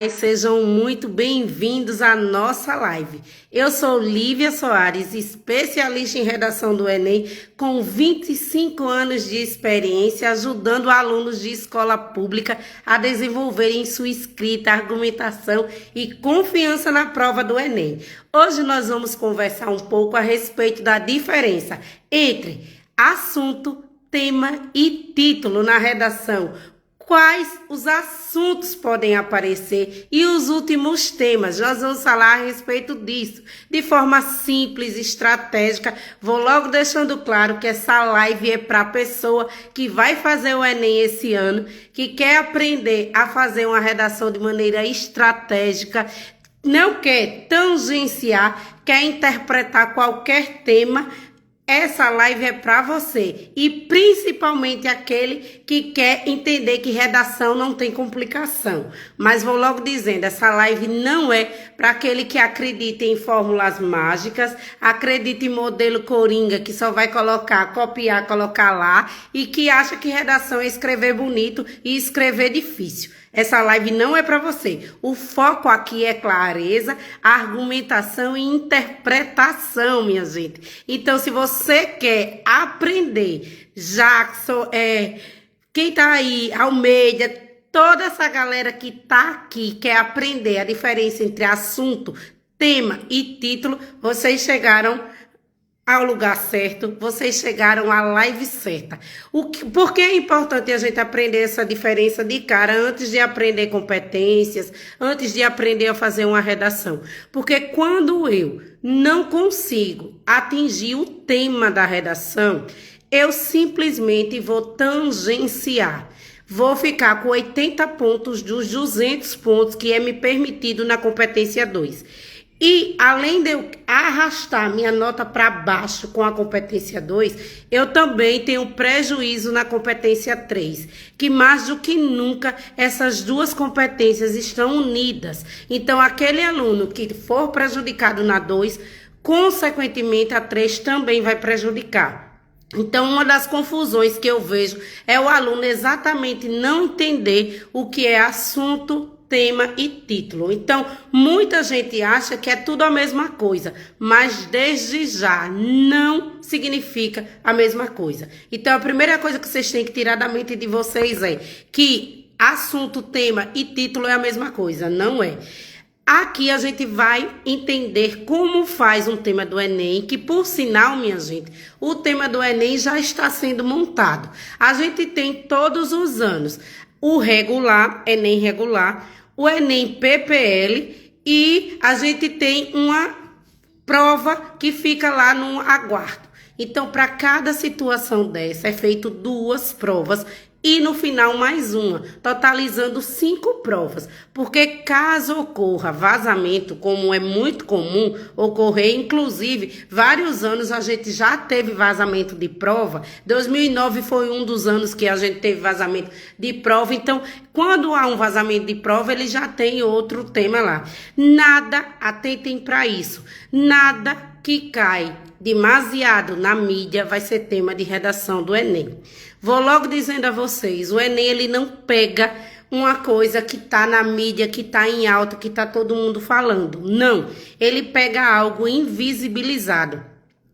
Sejam muito bem-vindos à nossa live. Eu sou Lívia Soares, especialista em redação do Enem, com 25 anos de experiência, ajudando alunos de escola pública a desenvolverem sua escrita, argumentação e confiança na prova do Enem. Hoje nós vamos conversar um pouco a respeito da diferença entre assunto, tema e título na redação. Quais os assuntos podem aparecer e os últimos temas. Nós vamos falar a respeito disso, de forma simples, estratégica. Vou logo deixando claro que essa live é para a pessoa que vai fazer o Enem esse ano, que quer aprender a fazer uma redação de maneira estratégica, não quer tangenciar, quer interpretar qualquer tema. Essa live é para você e principalmente aquele que quer entender que redação não tem complicação. Mas vou logo dizendo, essa live não é para aquele que acredita em fórmulas mágicas, acredita em modelo coringa que só vai colocar, copiar, colocar lá e que acha que redação é escrever bonito e escrever difícil. Essa live não é para você. O foco aqui é clareza, argumentação e interpretação, minha gente. Então, se você quer aprender, Jackson, quem tá aí, Almeida, toda essa galera que tá aqui quer aprender a diferença entre assunto, tema e título, vocês chegaram ao lugar certo, vocês chegaram à live certa. Por que é importante a gente aprender essa diferença de cara antes de aprender competências, antes de aprender a fazer uma redação? Porque quando eu não consigo atingir o tema da redação, eu simplesmente vou tangenciar. Vou ficar com 80 pontos dos 200 pontos que é me permitido na competência 2. E, além de eu arrastar minha nota para baixo com a competência 2, eu também tenho prejuízo na competência 3, que mais do que nunca essas duas competências estão unidas. Então, aquele aluno que for prejudicado na 2, consequentemente a 3 também vai prejudicar. Então, uma das confusões que eu vejo é o aluno exatamente não entender o que é assunto, tema e título. Então, muita gente acha que é tudo a mesma coisa, mas desde já não significa a mesma coisa. Então, a primeira coisa que vocês têm que tirar da mente de vocês é que assunto, tema e título é a mesma coisa. Não é. Aqui a gente vai entender como faz um tema do Enem, que por sinal, minha gente, o tema do Enem já está sendo montado. A gente tem todos os anos o regular, Enem regular, o Enem PPL e a gente tem uma prova que fica lá no aguardo. Então, para cada situação dessa, é feito 2 provas e no final mais uma, totalizando 5 provas. Porque caso ocorra vazamento, como é muito comum ocorrer, inclusive, vários anos a gente já teve vazamento de prova. 2009 foi um dos anos que a gente teve vazamento de prova. Então, quando há um vazamento de prova, ele já tem outro tema lá. Nada, atentem para isso, nada que cai demasiado na mídia vai ser tema de redação do Enem. Vou logo dizendo a vocês, o Enem ele não pega uma coisa que está na mídia, que está em alta, que está todo mundo falando. Não, ele pega algo invisibilizado.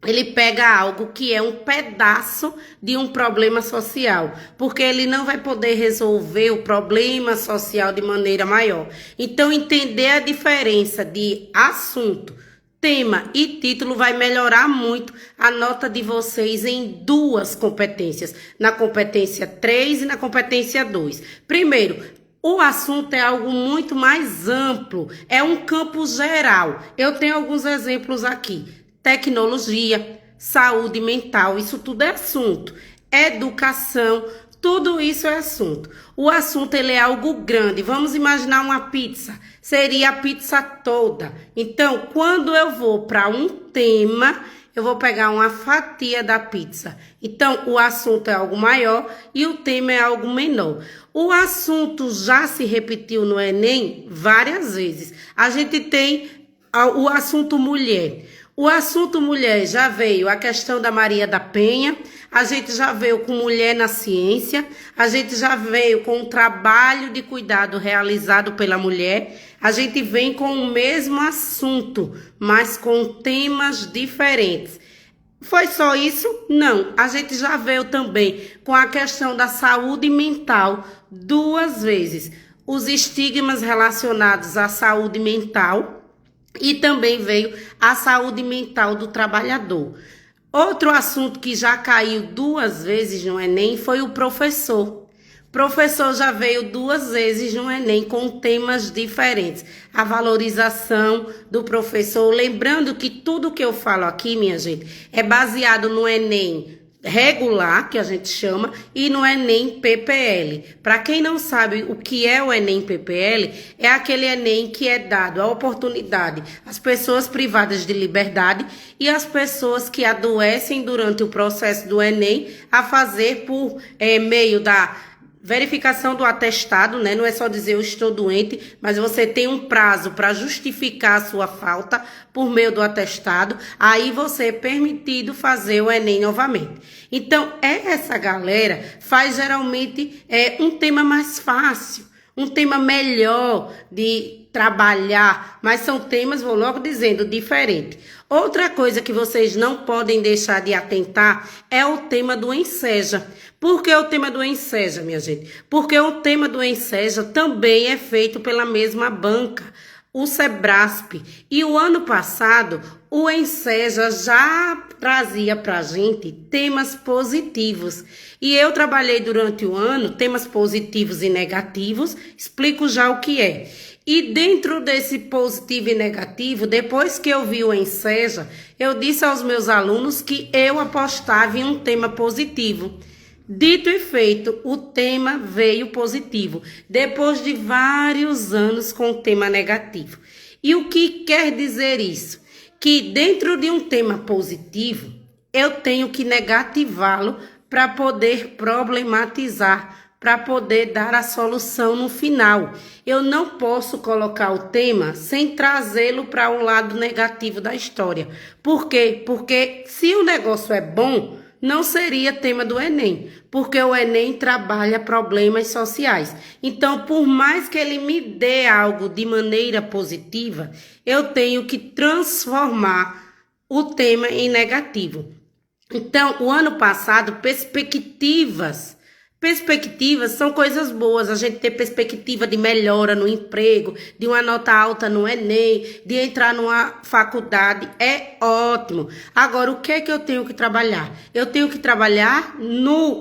Ele pega algo que é um pedaço de um problema social, porque ele não vai poder resolver o problema social de maneira maior. Então, entender a diferença de assunto, tema e título vai melhorar muito a nota de vocês em 2 competências, na competência 3 e na competência 2. Primeiro, o assunto é algo muito mais amplo, é um campo geral. Eu tenho alguns exemplos aqui. Tecnologia, saúde mental, isso tudo é assunto. Educação, tudo isso é assunto. O assunto ele é algo grande. Vamos imaginar uma pizza. Seria a pizza toda. Então, quando eu vou para um tema, eu vou pegar uma fatia da pizza. Então, o assunto é algo maior e o tema é algo menor. O assunto já se repetiu no Enem várias vezes. A gente tem o assunto mulher. O assunto mulher já veio a questão da Maria da Penha, a gente já veio com mulher na ciência, a gente já veio com o trabalho de cuidado realizado pela mulher, a gente vem com o mesmo assunto, mas com temas diferentes. Foi só isso? Não. A gente já veio também com a questão da saúde mental 2 vezes. Os estigmas relacionados à saúde mental e também veio a saúde mental do trabalhador. Outro assunto que já caiu 2 vezes no Enem foi o professor. O professor já veio 2 vezes no Enem com temas diferentes. A valorização do professor. Lembrando que tudo que eu falo aqui, minha gente, é baseado no Enem regular, que a gente chama, e no Enem PPL. Para quem não sabe o que é o Enem PPL, é aquele Enem que é dado a oportunidade às pessoas privadas de liberdade e às pessoas que adoecem durante o processo do Enem a fazer por meio da verificação do atestado, né? Não é só dizer eu estou doente, mas você tem um prazo para justificar a sua falta por meio do atestado. Aí você é permitido fazer o Enem novamente. Então, essa galera faz geralmente um tema mais fácil, um tema melhor de trabalhar, mas são temas, vou logo dizendo, diferentes. Outra coisa que vocês não podem deixar de atentar é o tema do Enseja. Por que o tema do Enseja, minha gente? Porque o tema do Enseja também é feito pela mesma banca, o Sebrasp. E o ano passado, o Enseja já trazia para a gente temas positivos. E eu trabalhei durante o ano temas positivos e negativos, explico já o que é. E dentro desse positivo e negativo, depois que eu vi o Enseja, eu disse aos meus alunos que eu apostava em um tema positivo. Dito e feito, o tema veio positivo, depois de vários anos com o tema negativo. E o que quer dizer isso? Que dentro de um tema positivo, eu tenho que negativá-lo para poder problematizar, para poder dar a solução no final. Eu não posso colocar o tema sem trazê-lo para o lado negativo da história. Por quê? Porque se o negócio é bom, não seria tema do Enem, porque o Enem trabalha problemas sociais. Então, por mais que ele me dê algo de maneira positiva, eu tenho que transformar o tema em negativo. Então, o ano passado, perspectivas são coisas boas, a gente ter perspectiva de melhora no emprego, de uma nota alta no Enem, de entrar numa faculdade, é ótimo. Agora, o que é que eu tenho que trabalhar? Eu tenho que trabalhar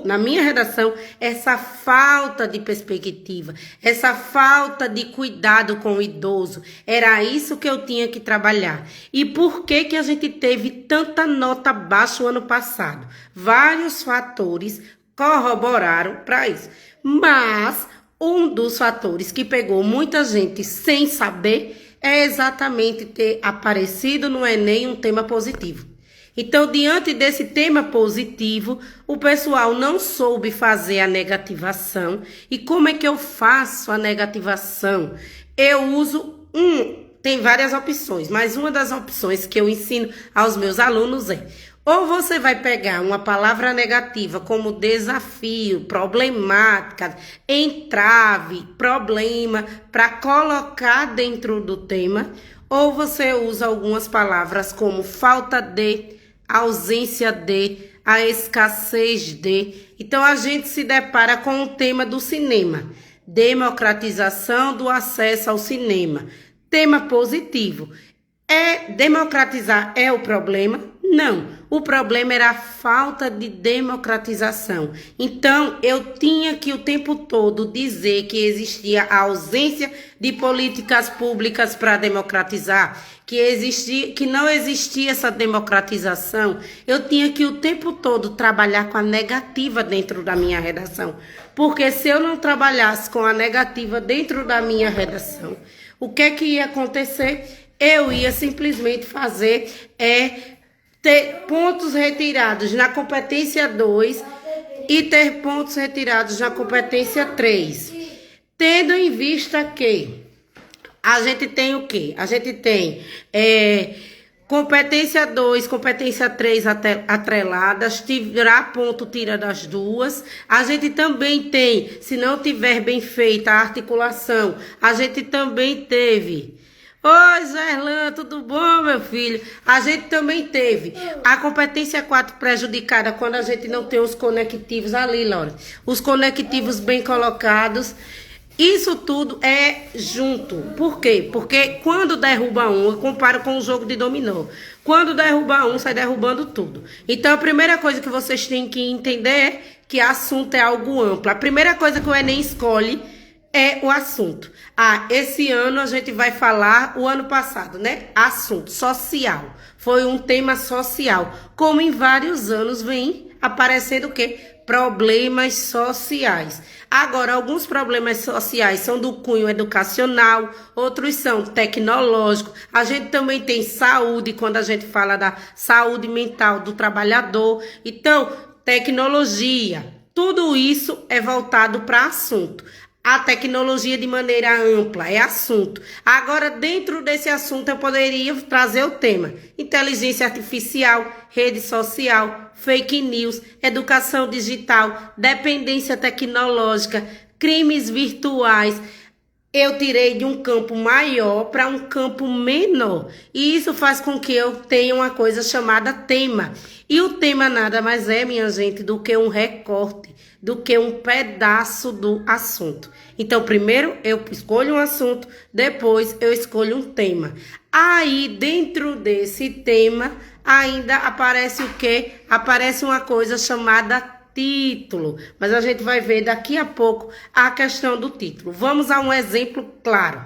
na minha redação, essa falta de perspectiva, essa falta de cuidado com o idoso. Era isso que eu tinha que trabalhar. E por que que a gente teve tanta nota baixa o ano passado? Vários fatores corroboraram para isso. Mas um dos fatores que pegou muita gente sem saber é exatamente ter aparecido no Enem um tema positivo. Então, diante desse tema positivo, o pessoal não soube fazer a negativação. E como é que eu faço a negativação? Eu uso tem várias opções, mas uma das opções que eu ensino aos meus alunos é: ou você vai pegar uma palavra negativa como desafio, problemática, entrave, problema, para colocar dentro do tema, ou você usa algumas palavras como falta de, ausência de, a escassez de. Então, a gente se depara com o tema do cinema, democratização do acesso ao cinema. Tema positivo. Democratizar é o problema? Não, o problema era a falta de democratização. Então, eu tinha que o tempo todo dizer que existia a ausência de políticas públicas para democratizar, que não existia essa democratização. Eu tinha que o tempo todo trabalhar com a negativa dentro da minha redação. Porque se eu não trabalhasse com a negativa dentro da minha redação, o que é que ia acontecer? Eu ia simplesmente fazer ter pontos retirados na competência 2 e ter pontos retirados na competência 3. Tendo em vista que a gente tem o quê? A gente tem Competência 2, competência 3 atreladas, tirar ponto, tira das duas. A gente também tem, se não tiver bem feita a articulação, a gente também teve. Oi, Zerlan, tudo bom, meu filho? A gente também teve a competência 4 prejudicada quando a gente não tem os conectivos ali, Laura. Os conectivos bem colocados. Isso tudo é junto. Por quê? Porque quando derruba um, eu comparo com o jogo de dominó. Quando derruba um, sai derrubando tudo. Então, a primeira coisa que vocês têm que entender é que assunto é algo amplo. A primeira coisa que o Enem escolhe é o assunto. Esse ano a gente vai falar, o ano passado, né? Assunto social. Foi um tema social. Como em vários anos vem aparecendo o quê? Problemas sociais. Agora, alguns problemas sociais são do cunho educacional, outros são tecnológicos. A gente também tem saúde, quando a gente fala da saúde mental do trabalhador. Então, tecnologia. Tudo isso é voltado para assunto. A tecnologia de maneira ampla é assunto. Agora, dentro desse assunto, eu poderia trazer o tema: inteligência artificial, rede social, fake news, educação digital, dependência tecnológica, crimes virtuais. Eu tirei de um campo maior para um campo menor. E isso faz com que eu tenha uma coisa chamada tema. E o tema nada mais é, minha gente, do que um recorte, do que um pedaço do assunto. Então, primeiro eu escolho um assunto, depois eu escolho um tema. Aí, dentro desse tema, ainda aparece o quê? Aparece uma coisa chamada título. Mas a gente vai ver daqui a pouco a questão do título. Vamos a um exemplo claro.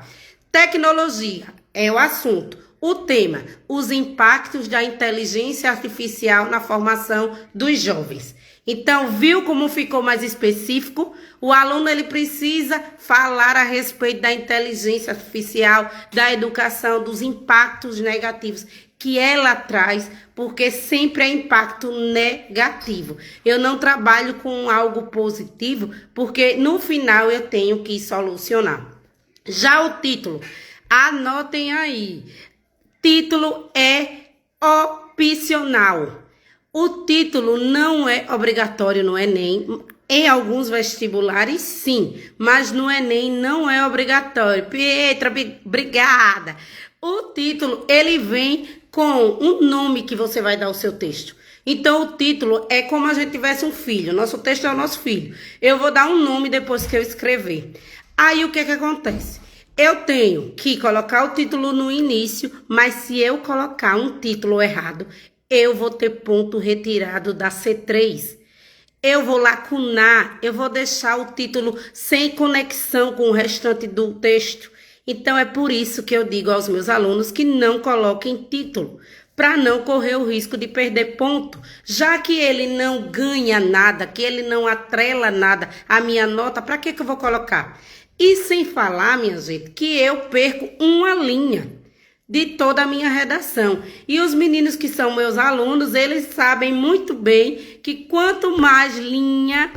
Tecnologia é o assunto. O tema: os impactos da inteligência artificial na formação dos jovens. Então, viu como ficou mais específico? O aluno ele precisa falar a respeito da inteligência artificial, da educação, dos impactos negativos que ela traz, porque sempre é impacto negativo. Eu não trabalho com algo positivo, porque no final eu tenho que solucionar. Já o título, anotem aí. Título é opcional. O título não é obrigatório no Enem. Em alguns vestibulares, sim, mas no Enem não é obrigatório. Pietra, obrigada. O título, ele vem com um nome que você vai dar ao seu texto. Então, o título é como a gente tivesse um filho. Nosso texto é o nosso filho. Eu vou dar um nome depois que eu escrever. Aí, o que acontece? Eu tenho que colocar o título no início, mas se eu colocar um título errado, eu vou ter ponto retirado da C3. Eu vou lacunar, eu vou deixar o título sem conexão com o restante do texto. Então, é por isso que eu digo aos meus alunos que não coloquem título, para não correr o risco de perder ponto. Já que ele não ganha nada, que ele não atrela nada à minha nota, para que eu vou colocar? E sem falar, minha gente, que eu perco uma linha de toda a minha redação. E os meninos que são meus alunos, eles sabem muito bem que quanto mais linha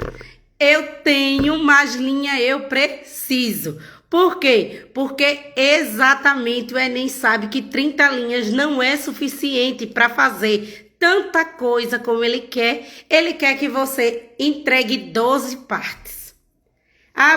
eu tenho, mais linha eu preciso. Por quê? Porque exatamente o Enem sabe que 30 linhas não é suficiente para fazer tanta coisa como ele quer. Ele quer que você entregue 12 partes.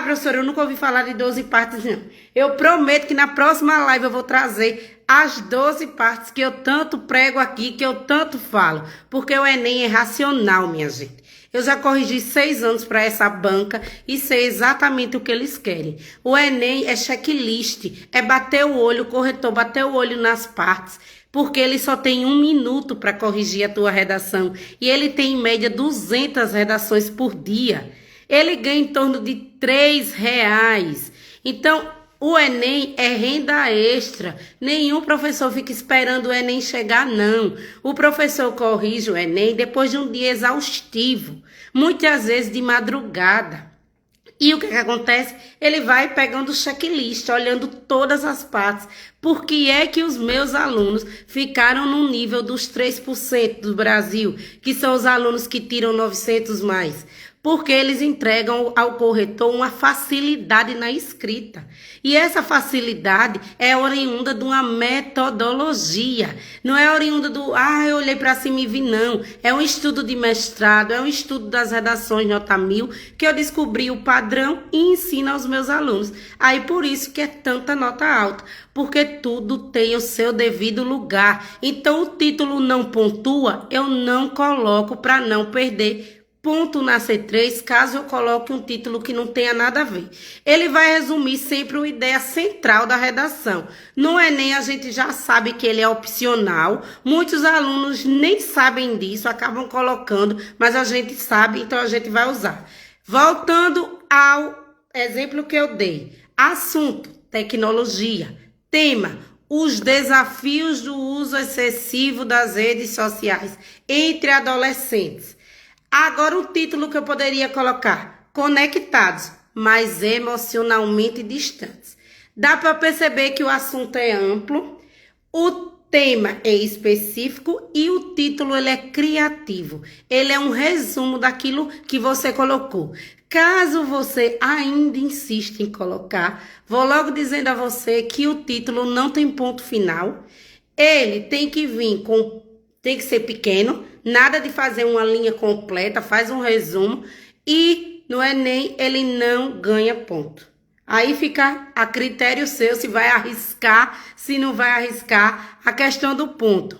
Professora, eu nunca ouvi falar de 12 partes, não. Eu prometo que na próxima live eu vou trazer as 12 partes que eu tanto prego aqui, que eu tanto falo. Porque o Enem é racional, minha gente. Eu já corrigi 6 anos para essa banca e sei exatamente o que eles querem. O Enem é checklist, é bater o olho, o corretor bater o olho nas partes, porque ele só tem 1 minuto para corrigir a tua redação. E ele tem em média 200 redações por dia. Ele ganha em torno de R$3. Então, o Enem é renda extra. Nenhum professor fica esperando o Enem chegar, não. O professor corrige o Enem depois de um dia exaustivo, muitas vezes de madrugada. E o que acontece? Ele vai pegando o checklist, olhando todas as partes. Por que é que os meus alunos ficaram no nível dos 3% do Brasil, que são os alunos que tiram 900 mais? porque eles entregam ao corretor uma facilidade na escrita. E essa facilidade é oriunda de uma metodologia. Não é oriunda eu olhei para cima e vi, não. É um estudo de mestrado, é um estudo das redações nota 1000, que eu descobri o padrão e ensino aos meus alunos. Aí por isso que é tanta nota alta, porque tudo tem o seu devido lugar. Então o título não pontua, eu não coloco para não perder ponto na C3, caso eu coloque um título que não tenha nada a ver. Ele vai resumir sempre uma ideia central da redação. No Enem a gente já sabe que ele é opcional, muitos alunos nem sabem disso, acabam colocando, mas a gente sabe, então a gente vai usar. Voltando ao exemplo que eu dei. Assunto, tecnologia. Tema, os desafios do uso excessivo das redes sociais entre adolescentes. Agora o título que eu poderia colocar, conectados, mas emocionalmente distantes. Dá para perceber que o assunto é amplo, o tema é específico e o título ele é criativo. Ele é um resumo daquilo que você colocou. Caso você ainda insista em colocar, vou logo dizendo a você que o título não tem ponto final. Ele tem que vir tem que ser pequeno, nada de fazer uma linha completa, faz um resumo e no Enem ele não ganha ponto. Aí fica a critério seu se vai arriscar, se não vai arriscar a questão do ponto.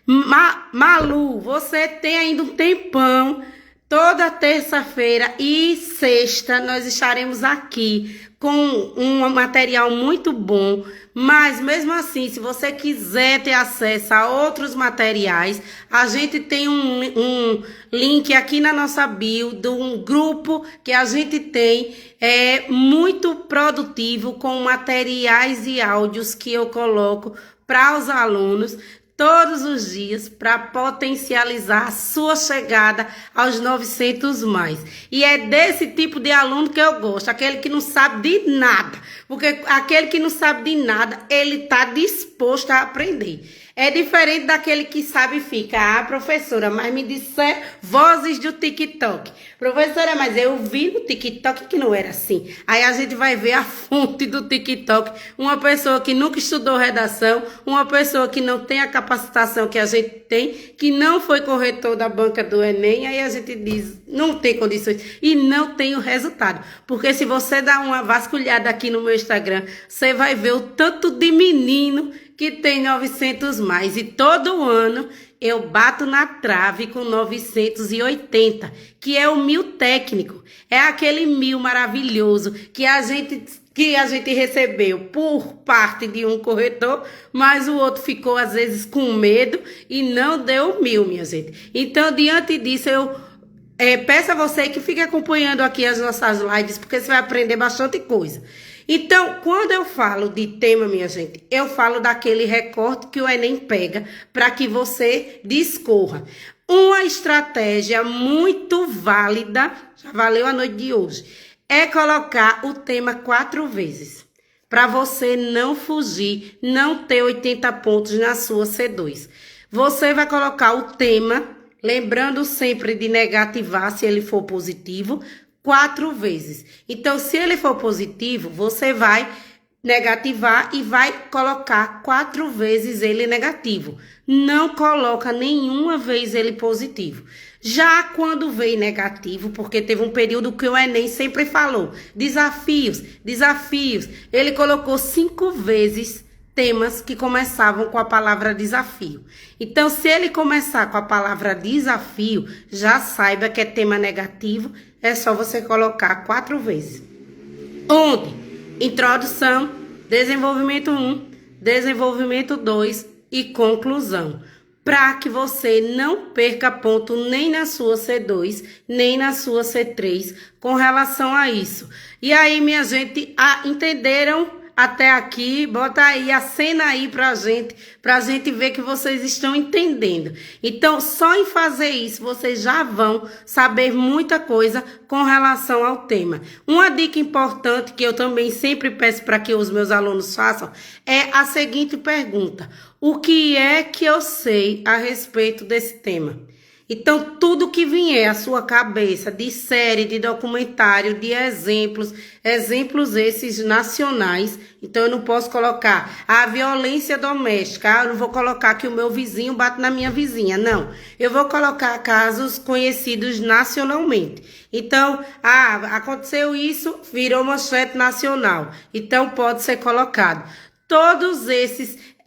Malu, você tem ainda um tempão. Toda terça-feira e sexta nós estaremos aqui com um material muito bom, mas mesmo assim, se você quiser ter acesso a outros materiais, a gente tem um link aqui na nossa bio de um grupo que a gente tem, muito produtivo, com materiais e áudios que eu coloco para os alunos todos os dias para potencializar a sua chegada aos 900 mais. E é desse tipo de aluno que eu gosto, aquele que não sabe de nada. Porque aquele que não sabe de nada, ele está disposto a aprender. É diferente daquele que sabe e fica, professora, mas me disser vozes do TikTok. Professora, mas eu vi no TikTok que não era assim. Aí a gente vai ver a fonte do TikTok. Uma pessoa que nunca estudou redação, uma pessoa que não tem a capacitação que a gente tem, que não foi corretor da banca do Enem, aí a gente diz, não tem condições e não tem o resultado. Porque se você dá uma vasculhada aqui no meu Instagram, você vai ver o tanto de menino que tem 900 mais, e todo ano eu bato na trave com 980, que é o 1000 técnico, é aquele 1000 maravilhoso que a gente recebeu por parte de um corretor, mas o outro ficou às vezes com medo e não deu 1000, minha gente. Então, diante disso, eu peço a você que fique acompanhando aqui as nossas lives, porque você vai aprender bastante coisa. Então, quando eu falo de tema, minha gente, eu falo daquele recorte que o Enem pega para que você discorra. Uma estratégia muito válida, já valeu a noite de hoje, é colocar o tema 4 vezes. Para você não fugir, não ter 80 pontos na sua C2. Você vai colocar o tema, lembrando sempre de negativar se ele for positivo, 4 vezes. Então, se ele for positivo, você vai negativar e vai colocar 4 vezes ele negativo. Não coloca nenhuma vez ele positivo. Já quando vem negativo, porque teve um período que o Enem sempre falou, desafios, ele colocou 5 vezes temas que começavam com a palavra desafio. Então, se ele começar com a palavra desafio, já saiba que é tema negativo, é só você colocar 4 vezes. Onde? Introdução, desenvolvimento 1, desenvolvimento 2 e conclusão. Para que você não perca ponto nem na sua C2, nem na sua C3 com relação a isso. E aí, minha gente, entenderam? Até aqui, bota aí a cena aí pra gente ver que vocês estão entendendo. Então, só em fazer isso, vocês já vão saber muita coisa com relação ao tema. Uma dica importante que eu também sempre peço para que os meus alunos façam é a seguinte pergunta: o que é que eu sei a respeito desse tema? Então, tudo que vier à sua cabeça de série, de documentário, de exemplos, exemplos esses nacionais, então eu não posso colocar a violência doméstica, eu não vou colocar que o meu vizinho bate na minha vizinha, não. Eu vou colocar casos conhecidos nacionalmente. Então, aconteceu isso, virou manchete nacional. Então, pode ser colocado.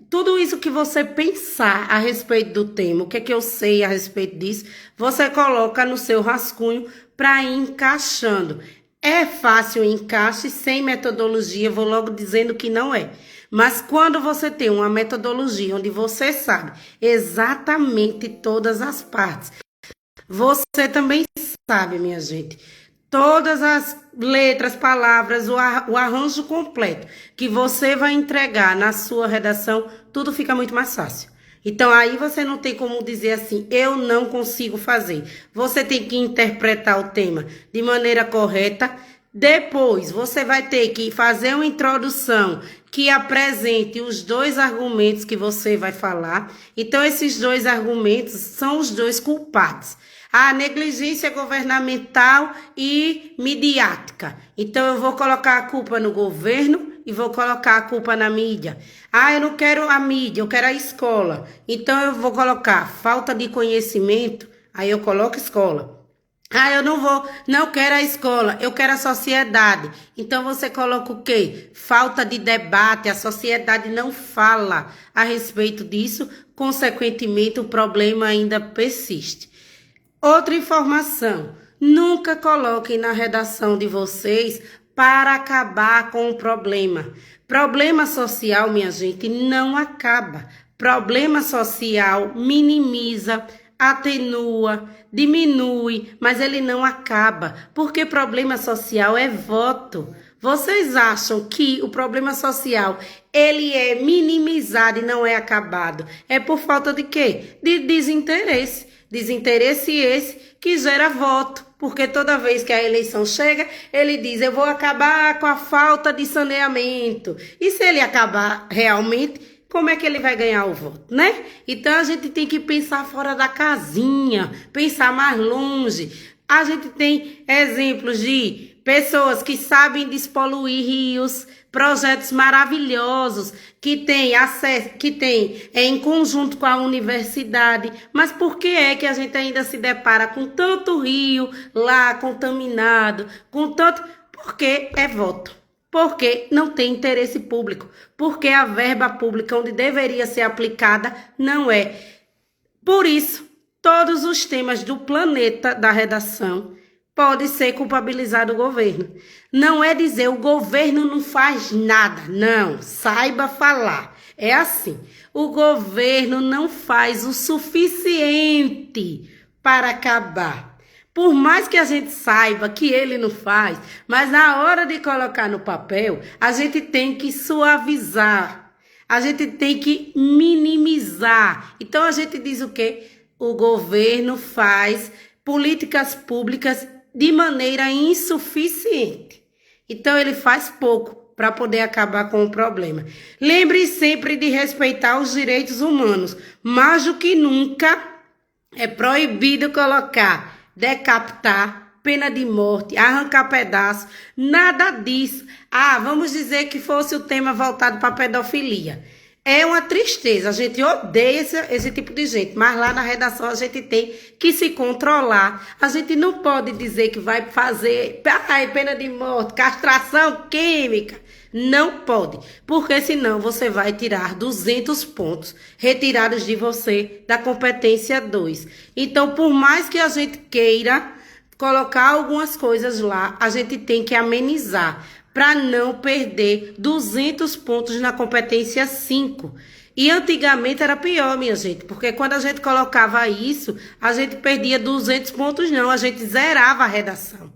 Tudo isso que você pensar a respeito do tema, o que é que eu sei a respeito disso, você coloca no seu rascunho para ir encaixando. É fácil o encaixe sem metodologia, vou logo dizendo que não é. Mas quando você tem uma metodologia onde você sabe exatamente todas as partes, você também sabe, minha gente, todas as letras, palavras, o arranjo completo que você vai entregar na sua redação, tudo fica muito mais fácil. Então, aí você não tem como dizer assim, eu não consigo fazer. Você tem que interpretar o tema de maneira correta. Depois, você vai ter que fazer uma introdução que apresente os dois argumentos que você vai falar. Então, esses dois argumentos são os dois culpados. A negligência governamental e midiática. Então, eu vou colocar a culpa no governo e vou colocar a culpa na mídia. Eu não quero a mídia, eu quero a escola. Então, eu vou colocar falta de conhecimento, aí eu coloco escola. Eu não quero a escola, eu quero a sociedade. Então, você coloca o quê? Falta de debate, a sociedade não fala a respeito disso, consequentemente, o problema ainda persiste. Outra informação, nunca coloquem na redação de vocês para acabar com o problema. Problema social, minha gente, não acaba. Problema social minimiza, atenua, diminui, mas ele não acaba, porque problema social é voto. Vocês acham que o problema social, ele é minimizado e não é acabado? É por falta de quê? De desinteresse. Desinteresse esse que gera voto, porque toda vez que a eleição chega, ele diz, eu vou acabar com a falta de saneamento. E se ele acabar realmente, como é que ele vai ganhar o voto, né? Então, a gente tem que pensar fora da casinha, pensar mais longe. A gente tem exemplos de pessoas que sabem despoluir rios, projetos maravilhosos que tem acesso, que tem em conjunto com a universidade. Mas por que é que a gente ainda se depara com tanto rio lá contaminado, com tanto... Porque é voto. Porque não tem interesse público. Porque a verba pública onde deveria ser aplicada não é. Por isso, todos os temas do planeta da redação pode ser culpabilizado o governo. Não é dizer o governo não faz nada. Não, saiba falar. É assim, o governo não faz o suficiente para acabar. Por mais que a gente saiba que ele não faz, mas na hora de colocar no papel, a gente tem que suavizar. A gente tem que minimizar. Então a gente diz o quê? O governo faz políticas públicas de maneira insuficiente. Então, ele faz pouco para poder acabar com o problema. Lembre sempre de respeitar os direitos humanos. Mais do que nunca, é proibido colocar, decapitar, pena de morte, arrancar pedaço, nada disso. Vamos dizer que fosse o tema voltado para a pedofilia. É uma tristeza, a gente odeia esse tipo de gente, mas lá na redação a gente tem que se controlar. A gente não pode dizer que vai fazer pena de morte, castração química. Não pode, porque senão você vai tirar 200 pontos retirados de você da competência 2. Então, por mais que a gente queira colocar algumas coisas lá, a gente tem que amenizar, para não perder 200 pontos na competência 5. E antigamente era pior, minha gente, porque quando a gente colocava isso, a gente perdia 200 pontos não, a gente zerava a redação.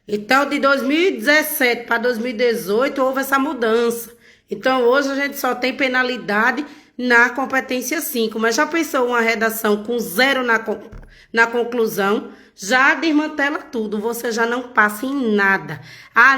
Então, de 2017 para 2018, houve essa mudança. Então, hoje a gente só tem penalidade na competência 5. Mas já pensou uma redação com 0 na conclusão? Já desmantela tudo, você já não passa em nada.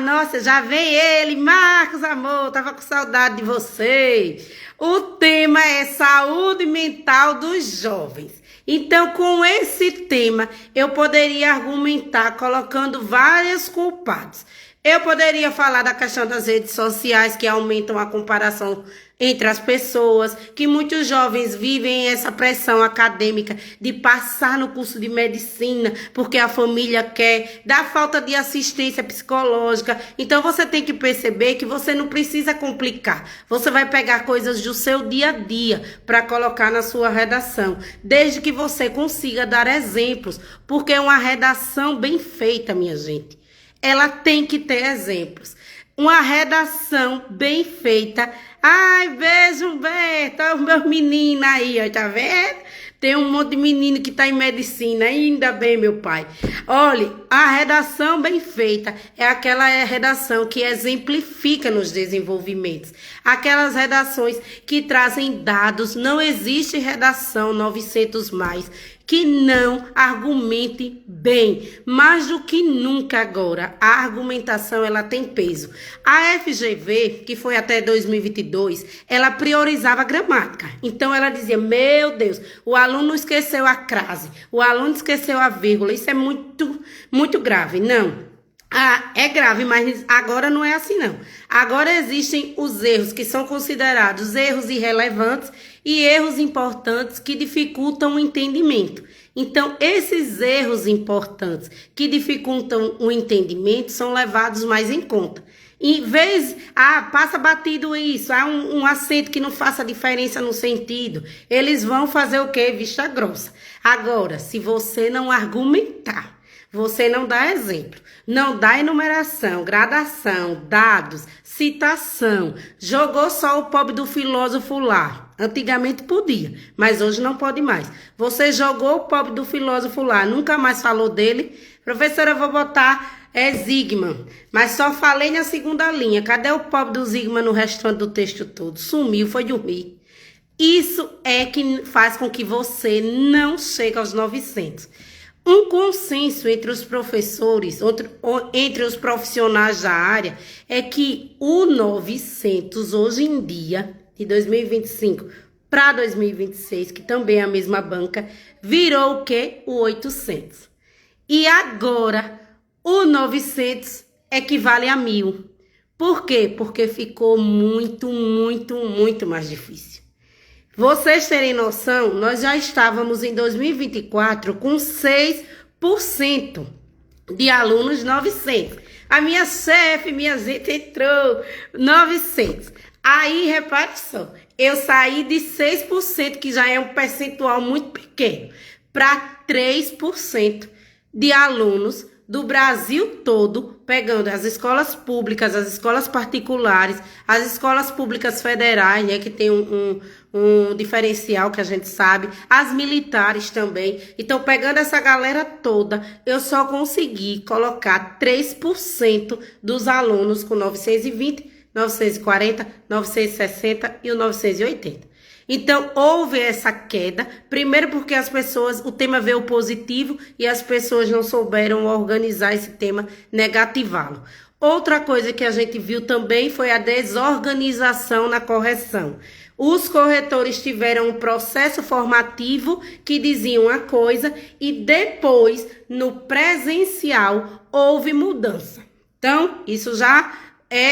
Nossa, já vem ele, Marcos, amor, tava com saudade de você. O tema é saúde mental dos jovens. Então, com esse tema, eu poderia argumentar colocando vários culpados. Eu poderia falar da questão das redes sociais que aumentam a comparação entre as pessoas, que muitos jovens vivem essa pressão acadêmica de passar no curso de medicina porque a família quer, da falta de assistência psicológica. Então você tem que perceber que você não precisa complicar. Você vai pegar coisas do seu dia a dia para colocar na sua redação, desde que você consiga dar exemplos, porque é uma redação bem feita, minha gente. Ela tem que ter exemplos. Uma redação bem feita. Ai, beijo, Humberto. Olha os meus meninos aí, ó, tá vendo? Tem um monte de menino que tá em medicina. Ainda bem, meu pai. Olha, a redação bem feita é aquela redação que exemplifica nos desenvolvimentos. Aquelas redações que trazem dados. Não existe redação 900 mais que não argumente bem, mais do que nunca agora. A argumentação, ela tem peso. A FGV, que foi até 2022, ela priorizava a gramática. Então, ela dizia, meu Deus, o aluno esqueceu a crase, o aluno esqueceu a vírgula. Isso é muito, muito grave. Não. É grave, mas agora não é assim, não. Agora existem os erros que são considerados erros irrelevantes e erros importantes que dificultam o entendimento. Então, esses erros importantes que dificultam o entendimento são levados mais em conta. Em vez, passa batido isso, há um acento que não faça diferença no sentido, eles vão fazer o quê? Vista grossa. Agora, se você não argumentar, você não dá exemplo, não dá enumeração, gradação, dados, citação, jogou só o pobre do filósofo lá. Antigamente podia, mas hoje não pode mais. Você jogou o pobre do filósofo lá, nunca mais falou dele. Professora, eu vou botar Zygmunt, mas só falei na segunda linha. Cadê o pobre do Zygmunt no restante do texto todo? Sumiu, foi dormir. Isso é que faz com que você não chegue aos 900. Um consenso entre os professores, entre os profissionais da área, é que o 900 hoje em dia, de 2025 para 2026, que também é a mesma banca, virou o quê? O 800. E agora, o 900 equivale a 1000. Por quê? Porque ficou muito, muito, muito mais difícil. Vocês terem noção, nós já estávamos em 2024 com 6% de alunos 900. A minha chefe, minha gente, entrou 900. Aí, repare só, eu saí de 6%, que já é um percentual muito pequeno, para 3% de alunos do Brasil todo, pegando as escolas públicas, as escolas particulares, as escolas públicas federais, né, que tem um diferencial que a gente sabe, as militares também. Então, pegando essa galera toda, eu só consegui colocar 3% dos alunos com 920, 940, 960 e o 980. Então, houve essa queda, primeiro porque as pessoas, o tema veio positivo e as pessoas não souberam organizar esse tema, negativá-lo. Outra coisa que a gente viu também foi a desorganização na correção. Os corretores tiveram um processo formativo que dizia uma coisa e depois, no presencial, houve mudança. Então, isso já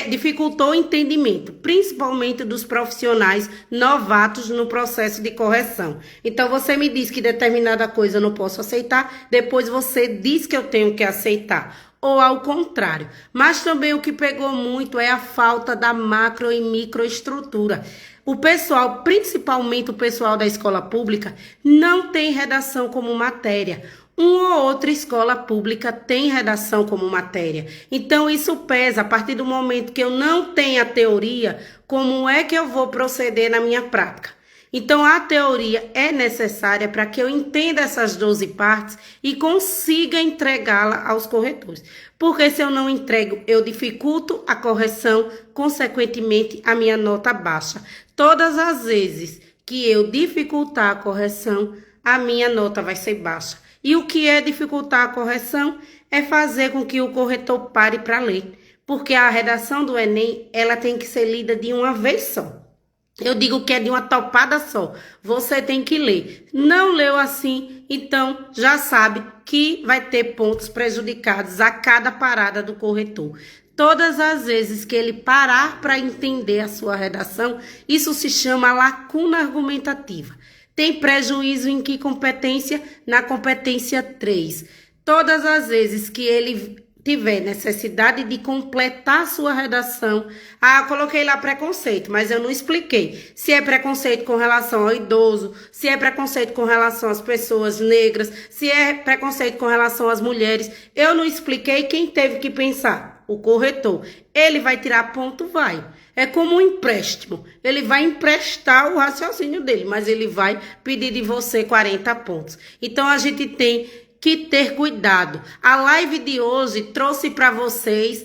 dificultou o entendimento, principalmente dos profissionais novatos no processo de correção. Então, você me diz que determinada coisa eu não posso aceitar, depois você diz que eu tenho que aceitar, ou ao contrário. Mas também o que pegou muito é a falta da macro e microestrutura. O pessoal, principalmente o pessoal da escola pública, não tem redação como matéria. Uma ou outra escola pública tem redação como matéria. Então, isso pesa. A partir do momento que eu não tenho a teoria, como é que eu vou proceder na minha prática? Então, a teoria é necessária para que eu entenda essas 12 partes e consiga entregá-la aos corretores. Porque se eu não entrego, eu dificulto a correção, consequentemente, a minha nota baixa. Todas as vezes que eu dificultar a correção, a minha nota vai ser baixa. E o que é dificultar a correção é fazer com que o corretor pare para ler. Porque a redação do Enem, ela tem que ser lida de uma vez só. eu digo que é de uma topada só. Você tem que ler. Não leu assim, então já sabe que vai ter pontos prejudicados a cada parada do corretor. Todas as vezes que ele parar para entender a sua redação, isso se chama lacuna argumentativa. Tem prejuízo em que competência? Na competência 3. Todas as vezes que ele tiver necessidade de completar sua redação. Ah, eu coloquei lá preconceito, mas eu não expliquei. Se é preconceito com relação ao idoso, se é preconceito com relação às pessoas negras, se é preconceito com relação às mulheres. Eu não expliquei, quem teve que pensar? O corretor. Ele vai tirar ponto? Vai. É como um empréstimo. Ele vai emprestar o raciocínio dele, mas ele vai pedir de você 40 pontos. Então, a gente tem que ter cuidado. A live de hoje trouxe para vocês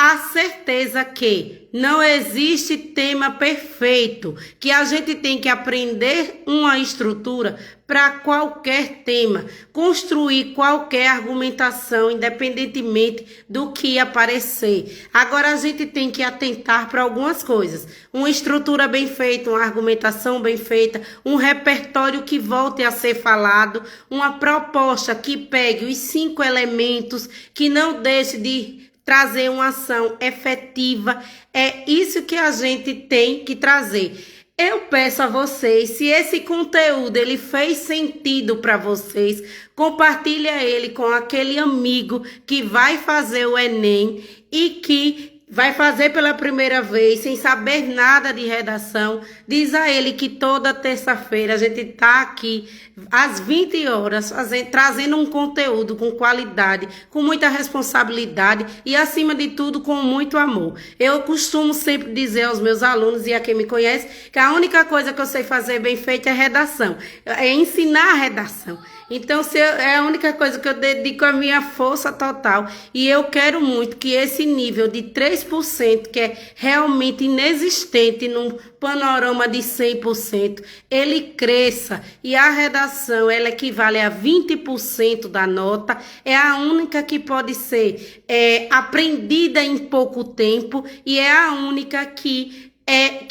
a certeza que não existe tema perfeito, que a gente tem que aprender uma estrutura para qualquer tema, construir qualquer argumentação, independentemente do que aparecer. Agora a gente tem que atentar para algumas coisas. Uma estrutura bem feita, uma argumentação bem feita, um repertório que volte a ser falado, uma proposta que pegue os 5 elementos, que não deixe de trazer uma ação efetiva. É isso que a gente tem que trazer. Eu peço a vocês, se esse conteúdo ele fez sentido para vocês, compartilha ele com aquele amigo que vai fazer o Enem e que vai fazer pela primeira vez, sem saber nada de redação. Diz a ele que toda terça-feira a gente está aqui às 20 horas trazendo um conteúdo com qualidade, com muita responsabilidade e, acima de tudo, com muito amor. Eu costumo sempre dizer aos meus alunos e a quem me conhece que a única coisa que eu sei fazer bem feita é redação, é ensinar a redação. Então, é a única coisa que eu dedico a minha força total. E eu quero muito que esse nível de 3%, que é realmente inexistente num panorama de 100%, ele cresça. E a redação, ela equivale a 20% da nota. É a única que pode ser aprendida em pouco tempo e é a única que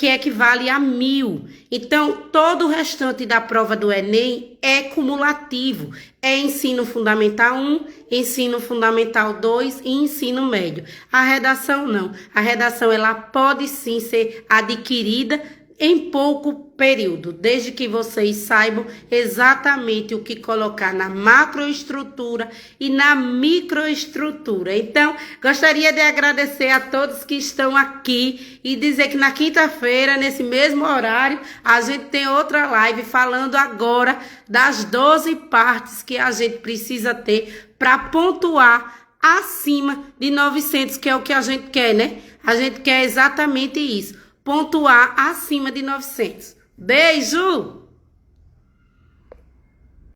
equivale a 1000. Então, todo o restante da prova do Enem é cumulativo. É ensino fundamental 1, ensino fundamental 2 e ensino médio. A redação não. A redação ela pode sim ser adquirida em pouco período, desde que vocês saibam exatamente o que colocar na macroestrutura e na microestrutura. Então, gostaria de agradecer a todos que estão aqui e dizer que na quinta-feira, nesse mesmo horário, a gente tem outra live falando agora das 12 partes que a gente precisa ter para pontuar acima de 900, que é o que a gente quer, né? A gente quer exatamente isso. Pontuar acima de 900. Beijo!